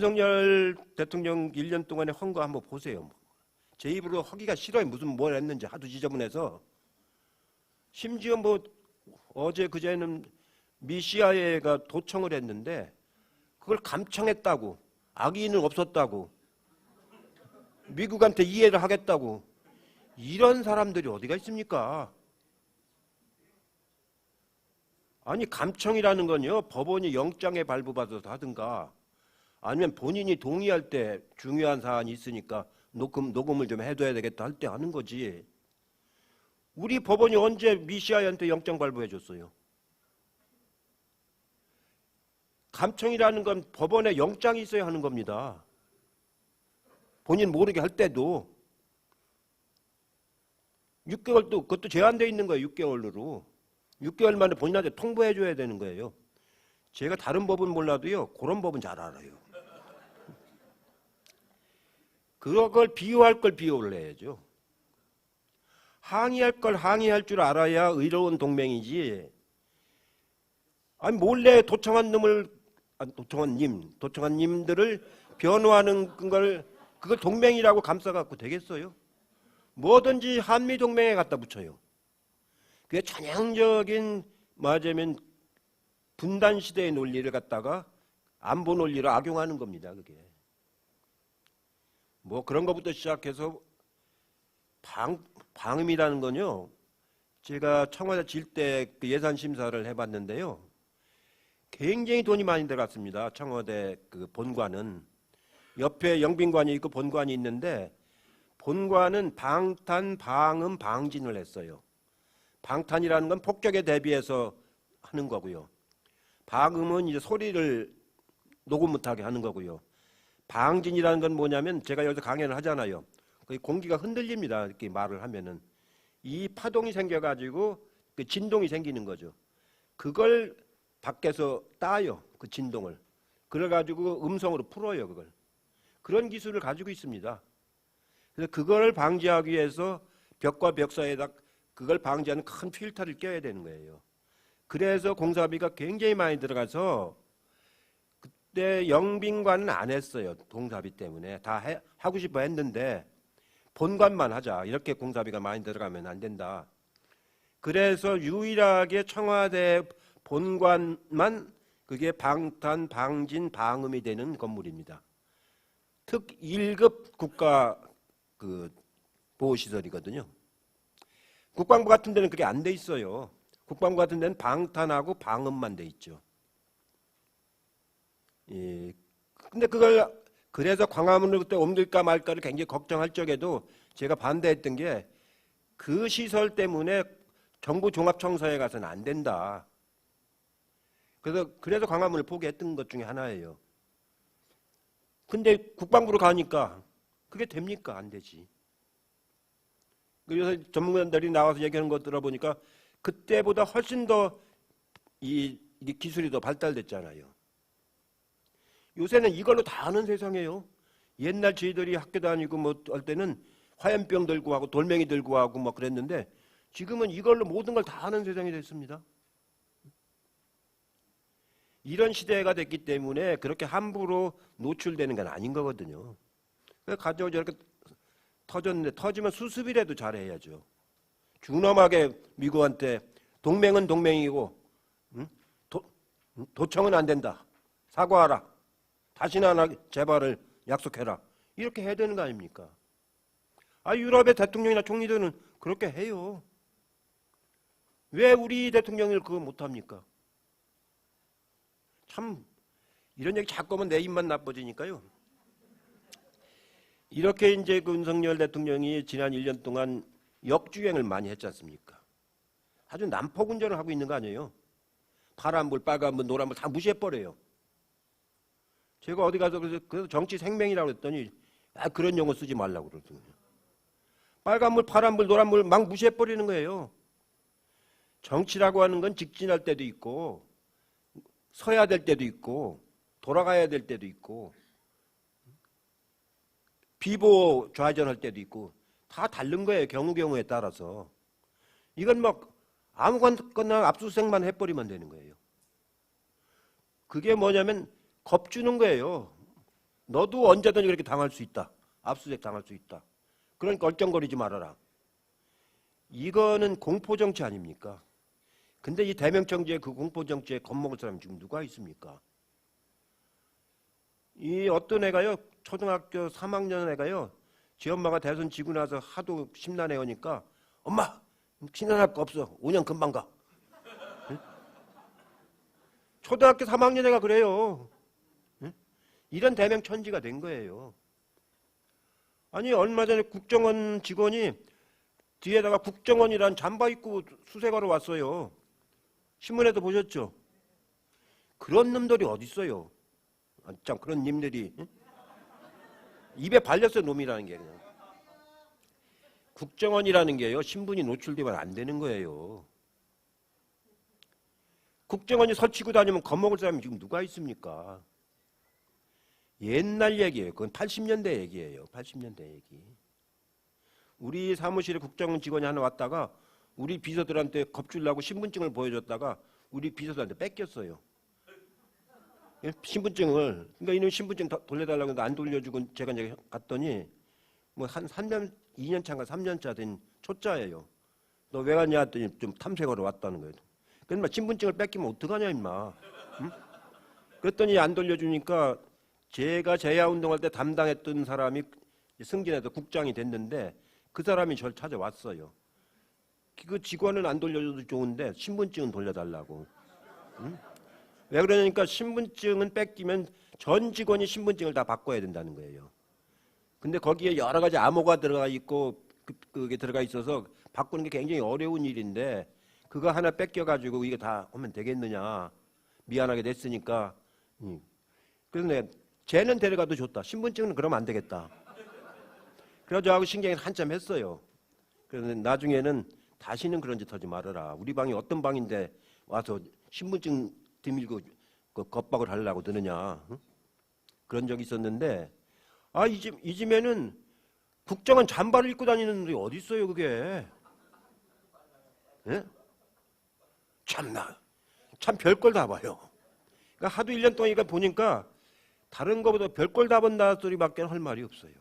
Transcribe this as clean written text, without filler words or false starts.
윤석열 대통령 1년 동안의 헌거 한번 보세요. 제 입으로 하기가 싫어요. 무슨 뭘 했는지 하도 지저분해서. 심지어 뭐 어제 그제는 미 CIA가 도청을 했는데 그걸 감청했다고, 악의는 없었다고, 미국한테 이해를 하겠다고. 이런 사람들이 어디가 있습니까? 아니, 감청이라는 건요, 법원이 영장에 발부받아서 하든가 아니면 본인이 동의할 때 중요한 사안이 있으니까 녹음을 좀 해둬야 되겠다 할 때 하는 거지. 우리 법원이 언제 미시아한테 영장 발부해 줬어요? 감청이라는 건 법원에 영장이 있어야 하는 겁니다. 본인 모르게 할 때도 6개월도 그것도 제한되어 있는 거예요. 6개월로. 6개월 만에 본인한테 통보해 줘야 되는 거예요. 제가 다른 법은 몰라도요, 그런 법은 잘 알아요. 그걸 비호할 걸 비호를 해야죠. 항의할 걸 항의할 줄 알아야 의로운 동맹이지. 아니, 몰래 도청한 님들을 변호하는 그걸 동맹이라고 감싸갖고 되겠어요? 뭐든지 한미동맹에 갖다 붙여요. 그게 전형적인 말하자면 분단시대의 논리를 갖다가 안보 논리로 악용하는 겁니다. 그게. 뭐 그런 것부터 시작해서 방음이라는 건요. 제가 청와대 질 때 그 예산 심사를 해봤는데요. 굉장히 돈이 많이 들어갔습니다. 청와대 그 본관은. 옆에 영빈관이 있고 본관이 있는데 본관은 방탄, 방음, 방진을 했어요. 방탄이라는 건 폭격에 대비해서 하는 거고요. 방음은 이제 소리를 녹음 못하게 하는 거고요. 방진이라는 건 뭐냐면 제가 여기서 강연을 하잖아요. 공기가 흔들립니다. 이렇게 말을 하면은 이 파동이 생겨가지고 그 진동이 생기는 거죠. 그걸 밖에서 따요. 그 진동을. 그래가지고 음성으로 풀어요. 그걸. 그런 기술을 가지고 있습니다. 그래서 그걸 방지하기 위해서 벽과 벽 사이에다 그걸 방지하는 큰 필터를 껴야 되는 거예요. 그래서 공사비가 굉장히 많이 들어가서 그때 영빈관은 안 했어요. 공사비 때문에. 다 하고 싶어 했는데 본관만 하자. 이렇게 공사비가 많이 들어가면 안 된다. 그래서 유일하게 청와대 본관만 그게 방탄, 방진, 방음이 되는 건물입니다. 특 1급 국가 그 보호시설이거든요. 국방부 같은 데는 그게 안 돼 있어요. 국방부 같은 데는 방탄하고 방음만 돼 있죠. 예. 근데 그걸 그래서 광화문으로 그때 옮길까 말까를 굉장히 걱정할 적에도 제가 반대했던 게 그 시설 때문에 정부 종합청사에 가서는 안 된다. 그래서 광화문을 포기했던 것 중에 하나예요. 근데 국방부로 가니까 그게 됩니까? 안 되지. 그래서 전문가들이 나와서 얘기하는 거 들어보니까 그때보다 훨씬 더 이 기술이 더 발달됐잖아요. 요새는 이걸로 다 하는 세상이에요. 옛날 저희들이 학교 다니고 뭐 할 때는 화염병 들고 하고 돌멩이 들고 하고 막 그랬는데 지금은 이걸로 모든 걸 다 하는 세상이 됐습니다. 이런 시대가 됐기 때문에 그렇게 함부로 노출되는 건 아닌 거거든요. 그래서 가져오지 이렇게 터졌는데 터지면 수습이라도 잘해야죠. 준엄하게 미국한테 동맹은 동맹이고 도청은 안 된다. 사과하라. 다시는 안 하게 재발을 약속해라. 이렇게 해야 되는 거 아닙니까? 유럽의 대통령이나 총리들은 그렇게 해요. 왜 우리 대통령을 그거 못합니까? 참 이런 얘기 자꾸 하면 내 입만 나빠지니까요. 이렇게 이제 그 윤석열 대통령이 지난 1년 동안 역주행을 많이 했지 않습니까? 아주 난폭운전을 하고 있는 거 아니에요. 파란불, 빨간불, 노란불 다 무시해버려요. 제가 어디 가서 그래서 정치 생명이라고 했더니 그런 용어 쓰지 말라고 그러더군요. 빨간불, 파란불, 노란불 막 무시해버리는 거예요. 정치라고 하는 건 직진할 때도 있고 서야 될 때도 있고 돌아가야 될 때도 있고 비보 좌전할 때도 있고 다 다른 거예요. 경우에 따라서. 이건 막 아무거나 압수수색만 해버리면 되는 거예요. 그게 뭐냐면 겁주는 거예요. 너도 언제든지 그렇게 당할 수 있다. 압수수색 당할 수 있다. 그러니까 얼쩡거리지 말아라. 이거는 공포정치 아닙니까? 근데 이 대명정치의 그 공포정치에 겁먹을 사람이 지금 누가 있습니까? 이 어떤 애가요, 초등학교 3학년 애가요, 지 엄마가 대선 지고 나서 하도 심란해 오니까 엄마, 신난할 거 없어. 5년 금방 가. 응? 초등학교 3학년 애가 그래요. 응? 이런 대명천지가 된 거예요. 아니 얼마 전에 국정원 직원이 뒤에다가 국정원이란 잠바 입고 수색하러 왔어요. 신문에도 보셨죠? 그런 놈들이 어디 있어요? 아, 참 그런 님들이 응? 입에 발렸어요. 놈이라는 게 그냥. 국정원이라는 게요. 신분이 노출되면 안 되는 거예요. 국정원이 설치고 다니면 겁먹을 사람이 지금 누가 있습니까? 옛날 얘기예요. 그건 80년대 얘기예요. 80년대 얘기. 우리 사무실에 국정원 직원이 하나 왔다가 우리 비서들한테 겁주려고 신분증을 보여줬다가 우리 비서들한테 뺏겼어요. 신분증을. 그러니까 이놈 신분증 돌려달라고 해도 안 돌려주고 제가 이제 갔더니 뭐 한 3년, 2년 차인가 3년 차 된 초짜예요. 너 왜 왔냐 했더니 좀 탐색하러 왔다는 거예요. 그래서 신분증을 뺏기면 어떡하냐 임마. 응? 그랬더니 안 돌려주니까 제가 재야운동할 때 담당했던 사람이 승진해서 국장이 됐는데 그 사람이 저를 찾아왔어요. 그 직원은 안 돌려줘도 좋은데 신분증은 돌려달라고. 응? 왜 그러냐니까 신분증은 뺏기면 전 직원이 신분증을 다 바꿔야 된다는 거예요. 근데 거기에 여러 가지 암호가 들어가 있고 그게 들어가 있어서 바꾸는 게 굉장히 어려운 일인데 그거 하나 뺏겨가지고 이게 다 하면 되겠느냐. 미안하게 됐으니까. 그래서 내가 쟤는 데려가도 좋다. 신분증은 그러면 안 되겠다. 그래서 저하고 신경을 한참 했어요. 그래서 나중에는 다시는 그런 짓 하지 말아라. 우리 방이 어떤 방인데 와서 신분증 드밀고 그 겁박을 하려고 드느냐. 응? 그런 적이 있었는데 아, 이 집에는 국정원 잠바를 입고 다니는 놈들이 어디 있어요 그게. 예? 참나 참 별걸 다 봐요. 그러니까 하도 1년 동안 보니까 다른 거보다 별걸 다 본다 소리밖에 할 말이 없어요.